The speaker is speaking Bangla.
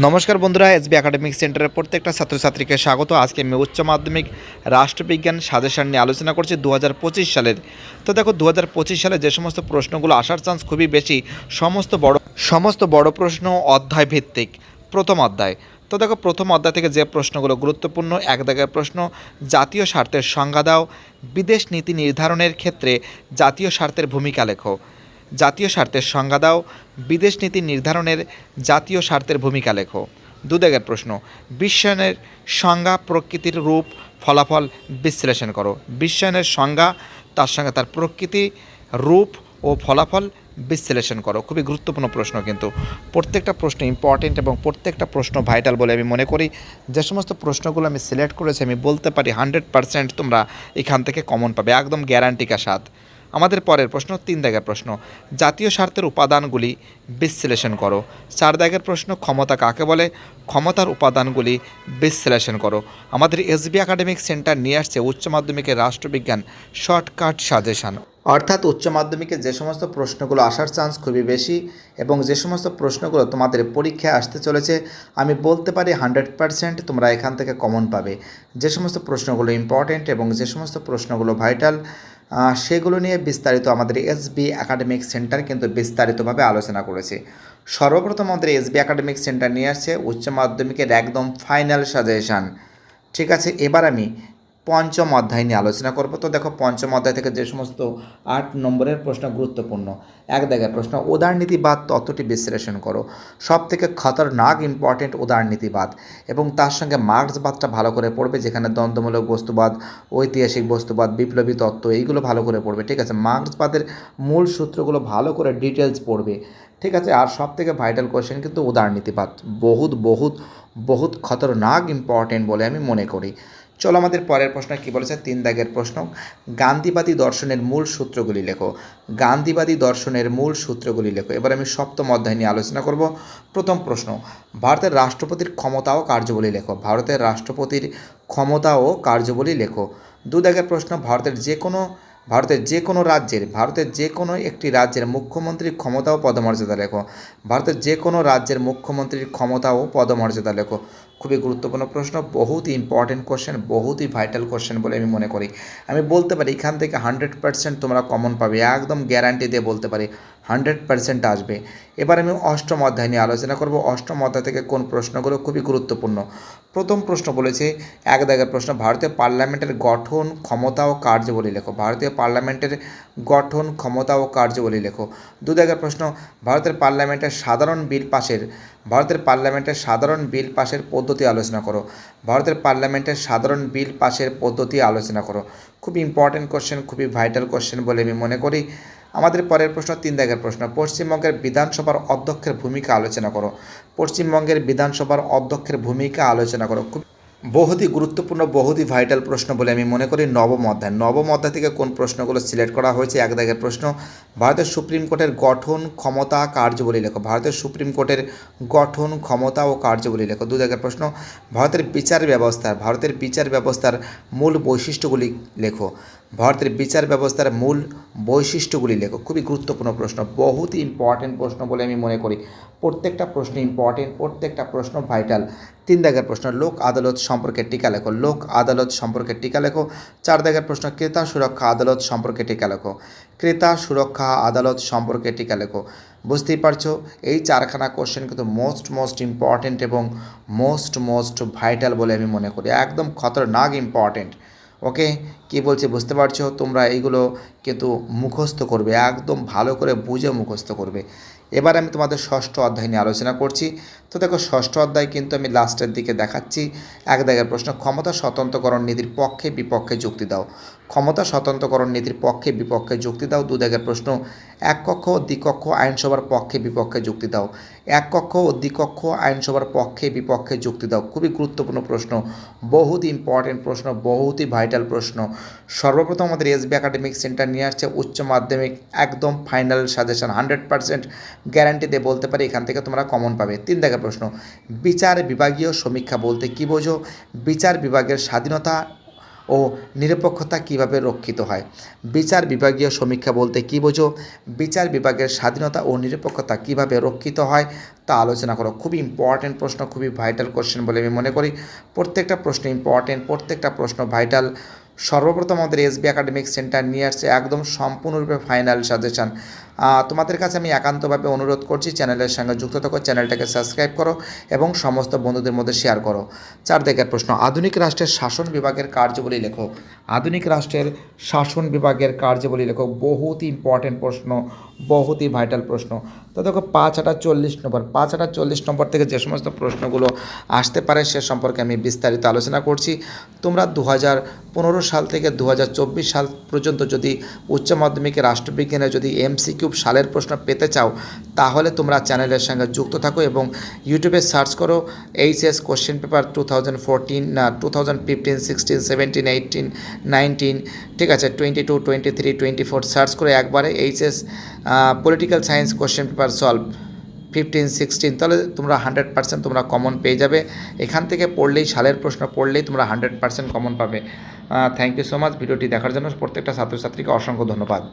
নমস্কার বন্ধুরা, এসবি একাডেমিক সেন্টারের প্রত্যেকটা ছাত্রছাত্রীকে স্বাগত। আজকে আমি উচ্চ মাধ্যমিক রাষ্ট্রবিজ্ঞান সাজেশন নিয়ে আলোচনা করছি 2025 সালের। তো দেখো 2025 সালে যে সমস্ত প্রশ্নগুলো আসার চান্স খুবই বেশি, সমস্ত বড় প্রশ্ন অধ্যায় ভিত্তিক। প্রথম অধ্যায়, তো দেখো প্রথম অধ্যায় থেকে যে প্রশ্নগুলো গুরুত্বপূর্ণ, এক দাগের প্রশ্ন, জাতীয় স্বার্থের সংজ্ঞা দাও। বিদেশ নীতি নির্ধারণের ক্ষেত্রে জাতীয় স্বার্থের ভূমিকা লেখো। জাতীয় স্বার্থের সংজ্ঞা দাও। বিদেশ নীতি নির্ধারণের জাতীয় স্বার্থের ভূমিকা লেখো। দু দাগের প্রশ্ন, বিশ্বায়নের সংজ্ঞা, প্রকৃতির রূপ, ফলাফল বিশ্লেষণ করো। বিশ্বায়নের সংজ্ঞা, তার সঙ্গে তার প্রকৃতি, রূপ ও ফলাফল বিশ্লেষণ করো। খুবই গুরুত্বপূর্ণ প্রশ্ন, কিন্তু প্রত্যেকটা প্রশ্ন ইম্পর্টেন্ট এবং প্রত্যেকটা প্রশ্ন ভাইটাল বলে আমি মনে করি। যে সমস্ত প্রশ্নগুলো আমি সিলেক্ট করেছি, আমি বলতে পারি 100% তোমরা এখান থেকে কমন পাবে, একদম গ্যারান্টিকা সাথ। আমাদের পরের প্রশ্ন, 3 দাগের প্রশ্ন, জাতীয় স্বার্থের উপাদানগুলি বিশ্লেষণ করো। 4 দাগের প্রশ্ন, ক্ষমতা কাকে বলে? ক্ষমতার উপাদানগুলি বিশ্লেষণ করো। আমাদের এসবি একাডেমিক সেন্টার নিয়ে আসছে উচ্চ মাধ্যমিকের রাষ্ট্রবিজ্ঞান শর্টকাট সাজেশান। অর্থাৎ উচ্চ মাধ্যমিকে যে সমস্ত প্রশ্নগুলো আসার চান্স খুবই বেশি এবং যে সমস্ত প্রশ্নগুলো তোমাদের পরীক্ষায় আসতে চলেছে, আমি বলতে পারি 100% তোমরা এখান থেকে কমন পাবে। যে সমস্ত প্রশ্নগুলো ইম্পর্টেন্ট এবং যে সমস্ত প্রশ্নগুলো ভাইটাল, সেগুলো নিয়ে বিস্তারিত আমাদের এসবি একাডেমিক সেন্টার কিন্তু বিস্তারিতভাবে আলোচনা করেছে। সর্বপ্রথম আমাদের এসবি একাডেমিক সেন্টার নিয়ে আসছে উচ্চ মাধ্যমিকের একদম ফাইনাল সাজেশান। ঠিক আছে, এবার আমি পঞ্চম অধ্যায় নিয়ে আলোচনা করব। তো দেখো পঞ্চম অধ্যায় থেকে যে সমস্ত 8 নম্বরের প্রশ্ন গুরুত্বপূর্ণ, এক দাগের প্রশ্ন, উদারনীতিবাদ তত্ত্বটি বিশ্লেষণ করো। সব থেকে খতরনাক ইম্পর্টেন্ট উদারনীতিবাদ, এবং তার সঙ্গে মার্ক্সবাদটা ভালো করে পড়বে, যেখানে দ্বন্দ্বমূলক বস্তুবাদ, ঐতিহাসিক বস্তুবাদ, বিপ্লবী তত্ত্ব, এইগুলো ভালো করে পড়বে। ঠিক আছে, মার্ক্সবাদের মূল সূত্রগুলো ভালো করে ডিটেলস পড়বে। ঠিক আছে, আর সব থেকে ভাইটাল কোশ্চেন কিন্তু উদারনীতিবাদ, বহুত বহুত বহুত খতরনাক ইম্পর্টেন্ট বলে আমি মনে করি। চলো আমাদের পরের প্রশ্ন কী বলেছে, 3 দাগের প্রশ্ন, গান্ধীবাদী দর্শনের মূল সূত্রগুলি লেখো। গান্ধীবাদী দর্শনের মূল সূত্রগুলি লেখো। এবার আমি সপ্তম অধ্যায় নিয়ে আলোচনা করব। প্রথম প্রশ্ন, ভারতের রাষ্ট্রপতির ক্ষমতা ও কার্যাবলী লেখো। ভারতের রাষ্ট্রপতির ক্ষমতা ও কার্যাবলী লেখো। 2 দাগের প্রশ্ন, ভারতের যে কোনো একটি রাজ্যের মুখ্যমন্ত্রীর ক্ষমতা ও পদমর্যাদা লেখো। ভারতের যে কোনো রাজ্যের মুখ্যমন্ত্রীর ক্ষমতা ও পদমর্যাদা লেখো। খুবই গুরুত্বপূর্ণ প্রশ্ন, বহুত ইম্পর্টেন্ট কোশ্চেন, বহুতই ভাইটাল কোশ্চেন বলে আমি মনে করি। আমি বলতে পারি এখান থেকে 100% তোমরা কমন পাবে, একদম গ্যারান্টি দিয়ে বলতে পারি 100% আসবে। এবার আমি অষ্টম অধ্যায় নিয়ে আলোচনা করব। অষ্টম অধ্যায় থেকে কোন প্রশ্নগুলো খুবই গুরুত্বপূর্ণ। প্রথম প্রশ্ন বলেছে, এক দাগের প্রশ্ন, ভারতীয় পার্লামেন্টের গঠন, ক্ষমতা ও কার্যাবলী লেখো। ভারতীয় পার্লামেন্টের গঠন, ক্ষমতা ও কার্যাবলী লেখো। 2 দাগের প্রশ্ন, ভারতের পার্লামেন্টের সাধারণ বিল পাশের পদ্ধতি আলোচনা করো। ভারতের পার্লামেন্টের সাধারণ বিল পাশের পদ্ধতি আলোচনা করো। খুব ইম্পর্টেন্ট কোশ্চেন, খুবই ভাইটাল কোশ্চেন বলে আমি মনে করি। আমাদের পরের প্রশ্ন, 3 দাগের প্রশ্ন, পশ্চিমবঙ্গের বিধানসভার অধ্যক্ষের ভূমিকা আলোচনা করো। পশ্চিমবঙ্গের বিধানসভার অধ্যক্ষের ভূমিকা আলোচনা করো। খুব বহুতই গুরুত্বপূর্ণ, বহুতই ভাইটাল প্রশ্ন বলে আমি মনে করি। নবম অধ্যায় থেকে কোন প্রশ্নগুলো সিলেক্ট করা হয়েছে, এক দাগের প্রশ্ন, ভারতের সুপ্রিম কোর্টের গঠন, ক্ষমতা, কার্যাবলী লেখো। ভারতের সুপ্রিম কোর্টের গঠন, ক্ষমতা ও কার্যাবলী লেখো। 2 দাগের প্রশ্ন, ভারতের বিচার ব্যবস্থার মূল বৈশিষ্ট্যগুলি লেখো। ভারতের বিচার ব্যবস্থার মূল বৈশিষ্ট্যগুলি লেখো। খুবই গুরুত্বপূর্ণ প্রশ্ন, বহুতই ইম্পর্টেন্ট প্রশ্ন বলে আমি মনে করি। প্রত্যেকটা প্রশ্ন ইম্পর্টেন্ট, প্রত্যেকটা প্রশ্ন ভাইটাল। 3 দাগের প্রশ্ন, লোক আদালত সম্পর্কে টিকা লেখো। লোক আদালত সম্পর্কে টিকা লেখো। 4 দাগের প্রশ্ন, ক্রেতা সুরক্ষা আদালত সম্পর্কে টিকা লেখো। ক্রেতা সুরক্ষা আদালত সম্পর্কে টিকা লেখো। বুঝতেই পারছো, এই 4খানা কোশ্চেন কিন্তু মোস্ট ইম্পর্টেন্ট এবং মোস্ট ভাইটাল বলে আমি মনে করি, একদম খতরনাক ইম্পর্টেন্ট। ওকে, কী বলছি বুঝতে পারছো? তোমরা এইগুলো কিন্তু মুখস্থ করবে, একদম ভালো করে বুঝে মুখস্থ করবে। এবার আমি তোমাদের ষষ্ঠ অধ্যায় নিয়ে আলোচনা করছি। তো দেখো ষষ্ঠ অধ্যায় কিন্তু আমি লাস্টের দিকে দেখাচ্ছি। এক দাগের প্রশ্ন, ক্ষমতা স্বতন্ত্রকরণ নীতির পক্ষে বিপক্ষে যুক্তি দাও। ক্ষমতা স্বতন্ত্রকরণ নীতির পক্ষে বিপক্ষে যুক্তি দাও। 2 দাগের প্রশ্ন, এক কক্ষ ও দ্বিকক্ষ আইনসভার পক্ষে বিপক্ষে যুক্তি দাও। এক কক্ষ ও দ্বিকক্ষ আইনসভার পক্ষে বিপক্ষে যুক্তি দাও। খুবই গুরুত্বপূর্ণ প্রশ্ন, বহুত ইম্পর্টেন্ট প্রশ্ন, বহুতই ভাইটাল প্রশ্ন। সর্বপ্রথম আমাদের এসবি একাডেমিক সেন্টার নিয়ে আসছে উচ্চ মাধ্যমিক একদম ফাইনাল সাজেশন, 100% গ্যারান্টি দিয়ে বলতে পারি এখান থেকে তোমরা কমন পাবে। 3 দাগের প্রশ্ন, বিচার বিভাগীয় সমীক্ষা বলতে কী বোঝো? বিচার বিভাগের স্বাধীনতা ও নিরপেক্ষতা কিভাবে রক্ষিত হয়? বিচার বিভাগীয় সমীক্ষা বলতে কী বোঝো? বিচার বিভাগের স্বাধীনতা ও নিরপেক্ষতা কিভাবে রক্ষিত হয় তা আলোচনা করো। খুবই ইম্পর্ট্যান্ট প্রশ্ন, খুবই ভাইটাল কোশ্চেন বলে আমি মনে করি। প্রত্যেকটা প্রশ্ন ইম্পর্ট্যান্ট, প্রত্যেকটা প্রশ্ন ভাইটাল। সর্বপ্রথম আমাদের এসবি একাডেমিক সেন্টার নিয়ে আসছে একদম সম্পূর্ণরূপে ফাইনাল সাজেশান। তোমাদের কাছে আমি একান্তভাবে অনুরোধ করছি, চ্যানেলের সঙ্গে যুক্ত থাকো, চ্যানেলটাকে সাবস্ক্রাইব করো এবং সমস্ত বন্ধুদের মধ্যে শেয়ার করো। 4 দাগের প্রশ্ন, আধুনিক রাষ্ট্রের শাসন বিভাগের কার্যাবলী লেখো। আধুনিক রাষ্ট্রের শাসন বিভাগের কার্যাবলী লেখো। বহুত ইম্পর্টেন্ট প্রশ্ন, বহুতই ভাইটাল প্রশ্ন। তো দেখো 5/40 নম্বর, 5/40 নম্বর থেকে যে সমস্ত প্রশ্নগুলো আসতে পারে সে সম্পর্কে আমি বিস্তারিত আলোচনা করছি। তোমরা 2015 সাল থেকে 2024 সাল পর্যন্ত যদি উচ্চ মাধ্যমিকে রাষ্ট্রবিজ্ঞানে যদি এমসিকিউ সালের প্রশ্ন পেতে চাও তাহলে তোমরা চ্যানেলের সঙ্গে যুক্ত থাকো এবং ইউটিউবে সার্চ করো এইচএস কোশ্চেন পেপার 2014, 2015, 16, 17, 18, 19, ঠিক আছে, 22, 23, 24 সার্চ করে একবারে HS political science question paper solve 15, 16, তাহলে তোমরা 100% তোমরা কমন পেয়ে যাবে। এখান থেকে পড়লেই, সালের প্রশ্ন পড়লেই তোমরা 100% কমন পাবে। থ্যাংক ইউ সো মাচ ভিডিওটি দেখার জন্য। প্রত্যেকটা ছাত্রছাত্রীকে অসংখ্য ধন্যবাদ।